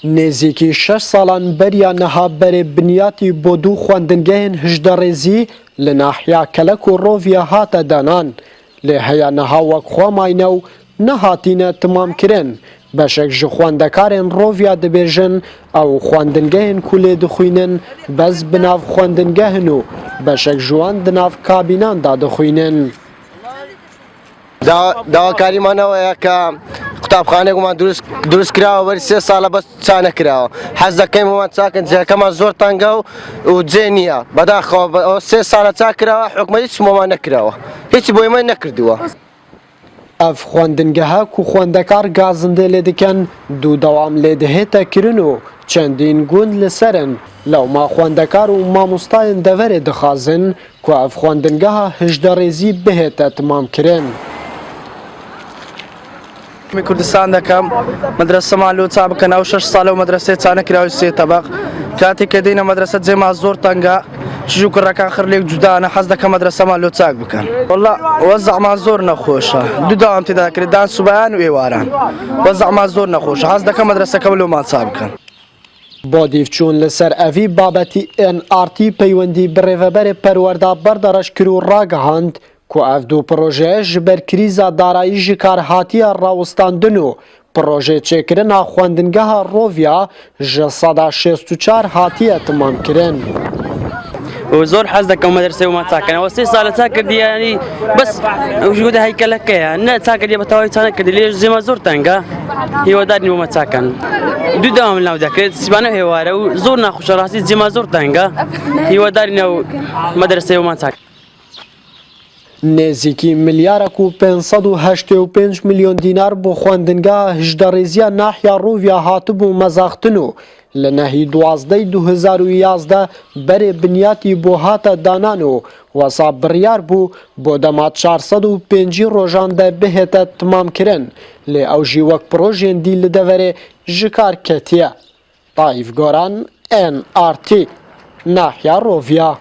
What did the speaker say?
نزیکی 6 سالان بریا نها بر بنیاتی بۆ دوو خواندنگەهێن هژدەڕێزی لە ناحیا کەلک و ڕۆڤیا هاتە دانان لێ هەیە نەها وەک خۆماینە و نەهاتینە تمامکردن بەشێک ji خوێندەکارên ڕۆڤیا دەبێژن ئەو خواندنگەهێن کو لێ دەخوێنن بەس بناو خواندنگەهن و بەشێک ژوان دناو کابیناندا دەخوێنن. داواکاریمانەوەیە کە قوتابخانەیەکمان دروست کراوە وەری 3 ساڵە بەس چا نەکراوە. حەز دەکەین ومان چاکەن جێگەکەمان زۆر تەنگە و جێ نییە. بەداخەوە 3 ساڵە چا کراوە حکومەت هیچ بۆمان نەکراوە. هیچی بۆ ئێمە نەکردووە. ئەف خواندنگەها کو خوێندەکار گازندە لێ دەکەن دوو دەوام لێ دەهێتە کردن و چەندین گوند لەسەرن لەوما خوێندەکار و مامۆستایان دەڤەرێ دەخوازن کو ئەف خواندنگەها هژدەڕێزی بهێتە تمامکردن. کوردستان دەکەم مەدرسەمان لۆ چا بکەن ئەو 6 ساڵە و مەدرسەی چا نەکراوی 3 تەبەق کاتێک کە دێنە مەدرسە جێما زۆر تەنگە چژ و کوڕەکان خڕلێک جودانە حەز دەکەم مەدرسەمان لۆ چاک بکەن. وەڵا وەزعمان زۆر نەخۆشە دوو داوام تێدا کرد دان سوبەیان و ئێواران وەزعمان زۆر نەخۆشە حەز دەکەم مەدرسەکەم لۆمان چا بکەن. بۆ دیفچوون لەسەر ئەڤی بابەتی NRT پەیوەندی بڕێڤەبەرێ پەروەردا بەردەڕەش کرد و ڕاگەهاند کو ئەف دوو پرۆژەیە ji ber krîza darayî ji kar hatiye rawestandin û projê çêkirina xwendingeha Rovya ji seda 64 hatiye timamkirin. وزۆر حەز دەکەم مەدرسەی ومان چاکەنەوە 3 ساڵە چا کردی ینی بەس ژگودە هەیکەلەکەیە نە چا کردی بەتەواوی چا نەکردی لێ زێمە زۆر تەنگە هیوادارین ومە چاکەن دوو داوام ناو دەکرێت سیبانە هێوارە و زۆر ناخۆشە ڕاستی جێمە زۆر تەنگە هیوادارینە و مەدرسەی ومان چاک. نێزیکی ملیارێک و 585 میلیۆن دینار بۆ خواندنگەها هژدەڕێزیە ناحیا ڕۆڤیا هاتبوو مەزاختن و لە نەهی 12 2011 بەرێ بنیاتی بۆ هاتە دانان و وەسا بڕیار بوو بۆ دەما 405 ڕۆژان دە بهێتە تمامکردن لێ ئەو ژی وەک پرۆژێن دی لە دەڤەرێ ji کار کەتیە. تایف گۆران NRT ناحیا ڕۆڤیا.